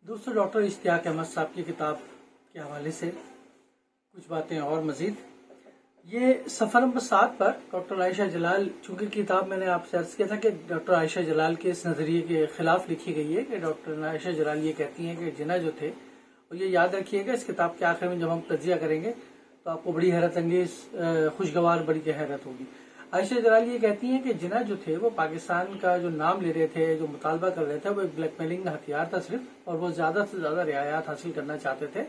دوستوں، ڈاکٹر اشتیاق احمد صاحب کی کتاب کے حوالے سے کچھ باتیں اور مزید. یہ صفحہ نمبر 7 پر ڈاکٹر عائشہ جلال، چونکہ کتاب میں نے آپ سے عرض کیا تھا کہ ڈاکٹر عائشہ جلال کے اس نظریے کے خلاف لکھی گئی ہے کہ ڈاکٹر عائشہ جلال یہ کہتی ہیں کہ جناح جو تھے، اور یہ یاد رکھیے گا اس کتاب کے آخر میں جب ہم تجزیہ کریں گے تو آپ کو بڑی حیرت انگیز خوشگوار بڑی حیرت ہوگی. عائشہ جلال یہ کہتی ہیں کہ جناح جو تھے وہ پاکستان کا جو نام لے رہے تھے، جو مطالبہ کر رہے تھے، وہ ایک بلیک میلنگ کا ہتھیار تھا صرف، اور وہ زیادہ سے زیادہ رعایات حاصل کرنا چاہتے تھے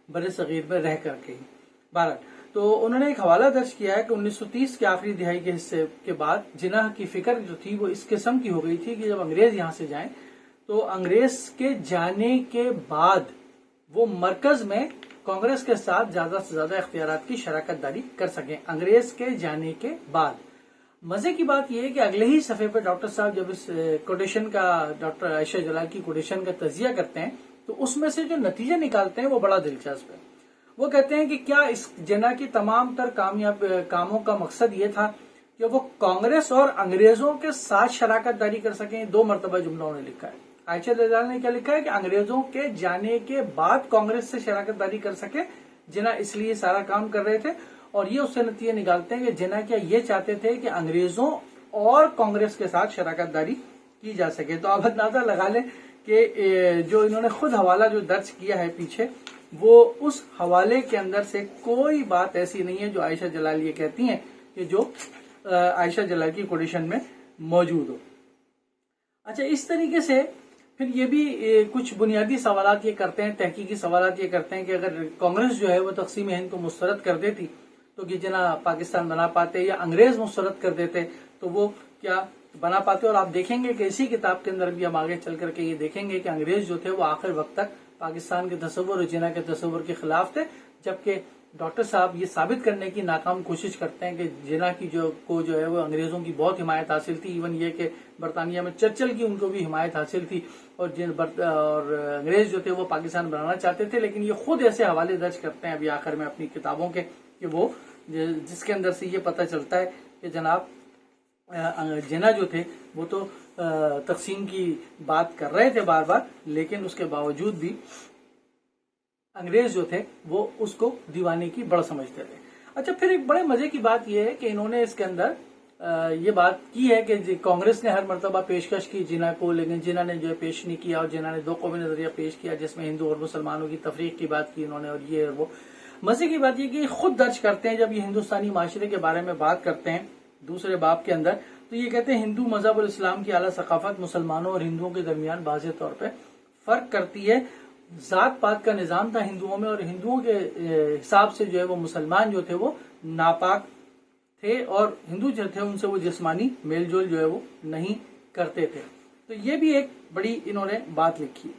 بر صغیر میں رہ کر کے. بہرحال تو انہوں نے ایک حوالہ درج کیا ہے کہ 1930 کے آخری دہائی کے حصے کے بعد جناح کی فکر جو تھی وہ اس قسم کی ہو گئی تھی کہ جب انگریز یہاں سے جائیں تو انگریز کے جانے کے بعد وہ مرکز میں کانگریس کے ساتھ زیادہ سے زیادہ اختیارات کی شراکت داری کر سکیں. انگریز کے جانے کے بعد مزے کی بات یہ ہے کہ اگلے ہی صفحے پہ ڈاکٹر صاحب جب اس کوٹیشن کا، ڈاکٹر عائشہ جلال کی کوٹیشن کا تجزیہ کرتے ہیں تو اس میں سے جو نتیجہ نکالتے ہیں وہ بڑا دلچسپ ہے. وہ کہتے ہیں کہ کیا اس جناح کی تمام تر کامیاب کاموں کا مقصد یہ تھا کہ وہ کانگریس اور انگریزوں کے ساتھ شراکت داری کر سکیں. 2 مرتبہ جملہ انہوں نے لکھا ہے. عائشہ جلال نے کیا لکھا ہے کہ انگریزوں کے جانے کے بعد کانگریس سے شراکت داری کر سکے. جناح اس لیے سارا کام کر رہے تھے، اور یہ اس سے نتیجہ نکالتے ہیں کہ جناح کیا یہ چاہتے تھے کہ انگریزوں اور کانگریس کے ساتھ شراکت داری کی جا سکے. تو آپ اندازہ لگا لیں کہ جو انہوں نے خود حوالہ جو درج کیا ہے پیچھے، وہ اس حوالے کے اندر سے کوئی بات ایسی نہیں ہے جو عائشہ جلال یہ کہتی ہیں کہ جو عائشہ جلال کی کوٹیشن میں موجود ہو. اچھا، اس طریقے سے پھر یہ بھی کچھ بنیادی سوالات یہ کرتے ہیں، تحقیقی سوالات یہ کرتے ہیں کہ اگر کانگریس جو ہے وہ تقسیم ہند کو مسترد کر دیتی تو کہ جناح پاکستان بنا پاتے، یا انگریز مسترد کر دیتے تو وہ کیا بنا پاتے. اور آپ دیکھیں گے کہ اسی کتاب کے اندر بھی ہم آگے چل کر کے یہ دیکھیں گے کہ انگریز جو تھے وہ آخر وقت تک پاکستان کے تصور اور جناح کے تصور کے خلاف تھے، جبکہ ڈاکٹر صاحب یہ ثابت کرنے کی ناکام کوشش کرتے ہیں کہ جناح کی جو ہے وہ انگریزوں کی بہت حمایت حاصل تھی. ایون یہ کہ برطانیہ میں چرچل کی ان کو بھی حمایت حاصل تھی، اور انگریز جو تھے وہ پاکستان بنانا چاہتے تھے. لیکن یہ خود ایسے حوالے درج کرتے ہیں ابھی آخر میں اپنی کتابوں کے کہ وہ جس کے اندر سے یہ پتہ چلتا ہے کہ جناب جناح جو تھے وہ تو تقسیم کی بات کر رہے تھے بار بار، لیکن اس کے باوجود بھی انگریز جو تھے وہ اس کو دیوانے کی بڑا سمجھتے تھے. اچھا، پھر ایک بڑے مزے کی بات یہ ہے کہ انہوں نے اس کے اندر یہ بات کی ہے کہ کانگریس نے ہر مرتبہ پیشکش کی جناح کو، لیکن جناح نے جو ہے پیش نہیں کیا، اور جناح نے 2 قومی نظریہ پیش کیا جس میں ہندو اور مسلمانوں کی تفریق کی بات کی انہوں نے، اور یہ اور وہ. مزے کی بات یہ کہ خود درج کرتے ہیں جب یہ ہندوستانی معاشرے کے بارے میں بات کرتے ہیں 2 باب کے اندر، تو یہ کہتے ہیں ہندو مذہب اور اسلام کی اعلیٰ ثقافت مسلمانوں اور ہندوؤں کے درمیان واضح طور پہ فرق کرتی ہے. ذات پات کا نظام تھا ہندوؤں میں، اور ہندوؤں کے حساب سے جو ہے وہ مسلمان جو تھے وہ ناپاک تھے، اور ہندو جو تھے ان سے وہ جسمانی میل جول جو ہے وہ نہیں کرتے تھے. تو یہ بھی ایک بڑی انہوں نے بات لکھی.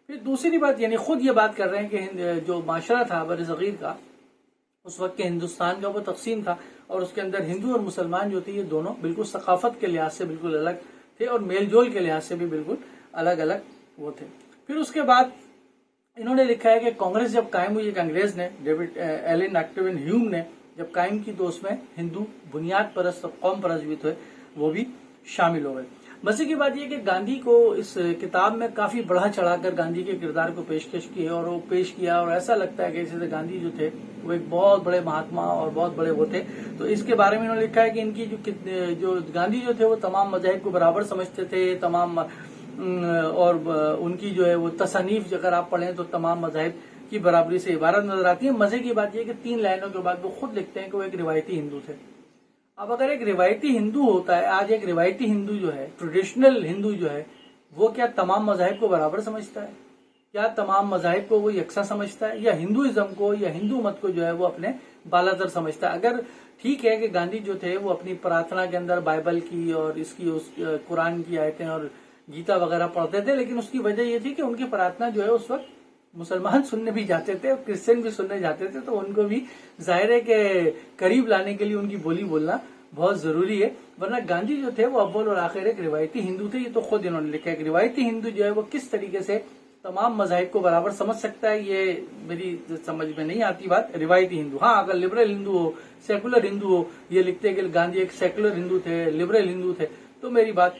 پھر دوسری بات، یعنی خود یہ بات کر رہے ہیں کہ جو معاشرہ تھا بر صغیر کا اس وقت کے ہندوستان کا، وہ تقسیم تھا، اور اس کے اندر ہندو اور مسلمان جو تھے یہ دونوں بالکل ثقافت کے لحاظ سے بالکل الگ تھے، اور میل جول کے لحاظ سے بھی بالکل الگ الگ وہ تھے. پھر اس کے بعد انہوں نے لکھا ہے کہ کانگریس جب قائم ہوئی، ایک انگریز نے ڈیوڈ ایلن ایکٹیون ہیوم نے جب قائم کی تو اس میں ہندو بنیاد پرست اور قوم پرست بھی تھے، وہ بھی شامل ہو گئے. مزے کی بات یہ کہ گاندھی کو اس کتاب میں کافی بڑھا چڑھا کر گاندھی کے کردار کو پیشکش کی ہے، اور وہ پیش کیا، اور ایسا لگتا ہے کہ جیسے گاندھی جو تھے وہ ایک بہت بڑے مہاتما اور بہت بڑے وہ تھے. تو اس کے بارے میں انہوں نے لکھا ہے کہ ان کی جو گاندھی جو تھے وہ تمام مذاہب کو برابر سمجھتے تھے، تمام، اور ان کی جو ہے وہ تصانیف اگر آپ پڑھیں تو تمام مذاہب کی برابری سے عبارت نظر آتی ہے. مزے کی بات یہ کہ 3 لائنوں کے بعد وہ خود لکھتے ہیں کہ وہ ایک روایتی ہندو تھے. اب اگر ایک روایتی ہندو ہوتا ہے، آج ایک روایتی ہندو جو ہے، ٹریڈیشنل ہندو جو ہے، وہ کیا تمام مذاہب کو برابر سمجھتا ہے؟ کیا تمام مذاہب کو وہ یکساں سمجھتا ہے، یا ہندوازم کو یا ہندو مت کو جو ہے وہ اپنے بالاتر سمجھتا ہے؟ اگر ٹھیک ہے کہ گاندھی جو تھے وہ اپنی پرارتھنا کے اندر بائبل کی اور اس قرآن کی آیتیں اور گیتا وغیرہ پڑھتے تھے، لیکن اس کی وجہ یہ تھی کہ ان کی پرارتھنا جو ہے اس وقت مسلمان سننے بھی جاتے تھے اور کرسچن بھی سننے جاتے تھے، تو ان کو بھی ظاہر ہے کہ قریب لانے کے لیے ان کی بولی بولنا بہت ضروری ہے. ورنہ گاندھی جو تھے وہ اول اور آخر ایک روایتی ہندو تھے. یہ تو خود انہوں نے لکھا ہے کہ روایتی ہندو جو ہے وہ کس طریقے سے تمام مذاہب کو برابر سمجھ سکتا ہے، یہ میری سمجھ میں نہیں آتی بات. روایتی ہندو، ہاں اگر لبرل ہندو ہو، سیکولر ہندو ہو، یہ لکھتے کہ گاندھی ایک سیکولر ہندو تھے، لبرل ہندو تھے، تو میری بات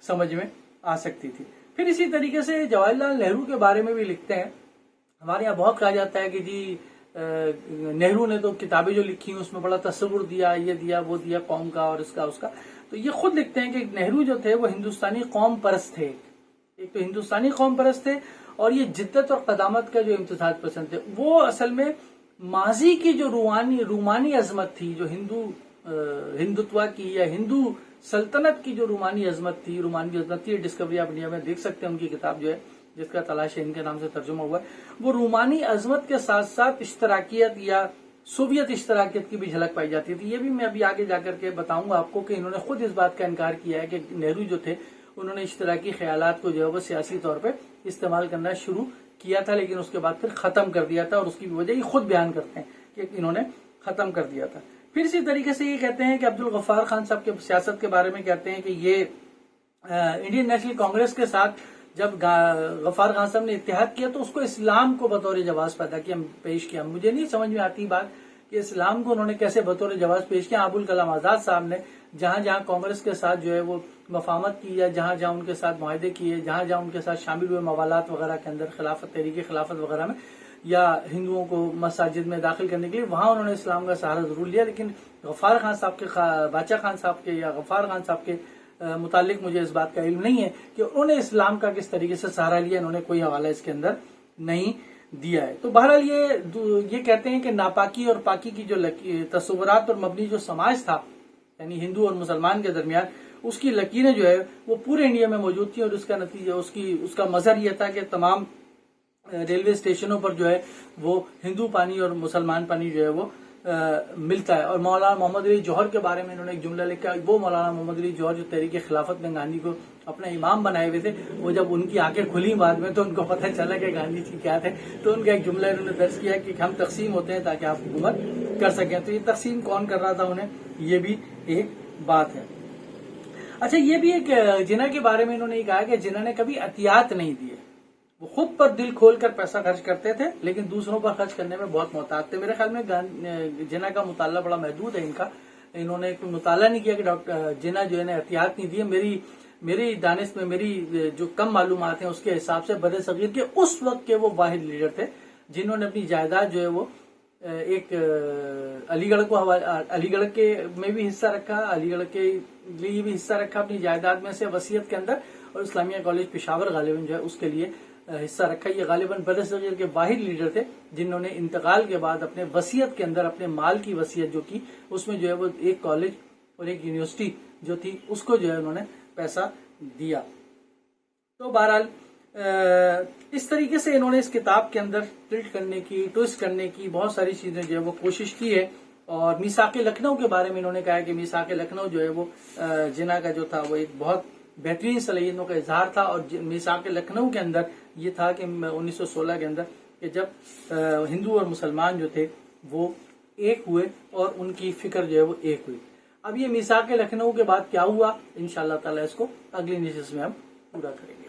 سمجھ میں آ سکتی تھی. پھر اسی طریقے سے جواہر لال نہرو کے بارے میں بھی لکھتے ہیں. ہمارے یہاں بہت کہا جاتا ہے کہ جی نہرو نے تو کتابیں جو لکھی ہیں اس میں بڑا تصور دیا، یہ دیا وہ دیا قوم کا اور اس کا. تو یہ خود لکھتے ہیں کہ نہرو جو تھے وہ ہندوستانی قوم پرست تھے. ایک تو ہندوستانی قوم پرست تھے اور یہ جدت اور قدامت کا جو امتزاج پسند تھے. وہ اصل میں ماضی کی جو رومانی عظمت تھی، جو ہندوتوا کی یا ہندو سلطنت کی جو رومانی عظمت تھی، ڈسکوری آف انڈیا میں دیکھ سکتے ہیں ان کی کتاب جو ہے جس کا تلاش ان کے نام سے ترجمہ ہوا ہے. وہ رومانی عظمت کے ساتھ ساتھ اشتراکیت یا سوویت اشتراکیت کی بھی جھلک پائی جاتی تھی. یہ بھی میں ابھی آگے جا کر کے بتاؤں گا آپ کو کہ انہوں نے خود اس بات کا انکار کیا ہے کہ نہرو جو تھے انہوں نے اشتراکی خیالات کو جو ہے وہ سیاسی طور پہ استعمال کرنا شروع کیا تھا، لیکن اس کے بعد پھر ختم کر دیا تھا، اور اس کی وجہ یہ خود بیان کرتے ہیں کہ انہوں نے ختم کر دیا تھا. پھر اسی طریقے سے یہ کہتے ہیں کہ عبدالغفار خان صاحب کے سیاست کے بارے میں کہتے ہیں کہ یہ انڈین نیشنل کانگریس کے ساتھ جب غفار خان صاحب نے اتحاد کیا تو اس کو اسلام کو بطور جواز پیش کیا. مجھے نہیں سمجھ میں آتی بات کہ اسلام کو انہوں نے کیسے بطور جواز پیش کیا. ابوالکلام آزاد صاحب نے جہاں جہاں کانگریس کے ساتھ جو ہے وہ مفاہمت کی یا جہاں جہاں ان کے ساتھ معاہدے کیے، جہاں جہاں ان کے ساتھ شامل ہوئے موالات وغیرہ کے اندر، تحریک خلافت وغیرہ میں، یا ہندوؤں کو مساجد میں داخل کرنے کے لیے، وہاں انہوں نے اسلام کا سہارا ضرور لیا. لیکن غفار خان صاحب کے باچا خان صاحب کے یا غفار خان صاحب کے متعلق مجھے اس بات کا علم نہیں ہے کہ انہوں نے اسلام کا کس طریقے سے سہارا لیا. انہوں نے کوئی حوالہ اس کے اندر نہیں دیا ہے. تو بہرحال یہ کہتے ہیں کہ ناپاکی اور پاکی کی جو تصورات پر مبنی جو سماج تھا، یعنی ہندو اور مسلمان کے درمیان، اس کی لکیریں جو ہے وہ پورے انڈیا میں موجود تھیں. اور اس کا نتیجہ اس کا مظہر یہ تھا کہ تمام ریلوے اسٹیشنوں پر جو ہے وہ ہندو پانی اور مسلمان پانی جو ہے وہ ملتا ہے. اور مولانا محمد علی جوہر کے بارے میں انہوں نے ایک جملہ لکھا. وہ مولانا محمد علی جوہر جو تحریک خلافت میں گاندھی کو اپنا امام بنائے ہوئے تھے، وہ جب ان کی آنکھیں کھلی بعد میں تو ان کو پتہ چلا کہ گاندھی جی کیا تھے. تو ان کا ایک جملہ انہوں نے درج کیا کہ ہم تقسیم ہوتے ہیں تاکہ آپ حکومت کر سکیں. تو یہ تقسیم کون کر رہا تھا انہیں، یہ بھی ایک بات ہے. اچھا، یہ بھی ایک جناح کے بارے میں انہوں نے کہا کہ جناح نے کبھی عطیات نہیں دیے. وہ خود پر دل کھول کر پیسہ خرچ کرتے تھے لیکن دوسروں پر خرچ کرنے میں بہت محتاط تھے. میرے خیال میں جناح کا مطالعہ بڑا محدود ہے. انہوں نے کوئی مطالعہ نہیں کیا کہ ڈاکٹر جناح جو ہے احتیاط نہیں دیے. میری دانش میں میری جو کم معلومات ہیں اس کے حساب سے بر صغیر کے اس وقت کے وہ واحد لیڈر تھے جنہوں نے اپنی جائیداد جو ہے وہ ایک علی گڑھ کے میں بھی حصہ رکھا، علی گڑھ کے لیے بھی حصہ رکھا اپنی جائیداد میں سے وصیت کے اندر، اور اسلامیہ کالج پشاور غالباً جو ہے اس کے لیے حصہ رکھا. یہ غالباً بر صغیر کے واحد لیڈر تھے جنہوں نے انتقال کے بعد اپنے وصیت کے اندر اپنے مال کی وصیت جو کی، اس میں جو ہے وہ ایک کالج اور ایک یونیورسٹی جو تھی اس کو جو ہے انہوں نے پیسہ دیا. تو بہرحال اس طریقے سے انہوں نے اس کتاب کے اندر ٹلٹ کرنے کی، ٹوسٹ کرنے کی بہت ساری چیزیں جو ہے وہ کوشش کی ہے. اور میثاق لکھنؤ کے بارے میں انہوں نے کہا کہ میثاق لکھنؤ جو ہے وہ جناح کا جو تھا وہ ایک بہت بہترین صلاحیتوں کا اظہار تھا. اور میثاق لکھنؤ کے اندر یہ تھا کہ 1916 کے اندر کہ جب ہندو اور مسلمان جو تھے وہ ایک ہوئے اور ان کی فکر جو ہے وہ ایک ہوئی. اب یہ میثاق لکھنؤ کے بعد کیا ہوا، انشاءاللہ تعالی اس کو اگلی نشست میں ہم پورا کریں گے.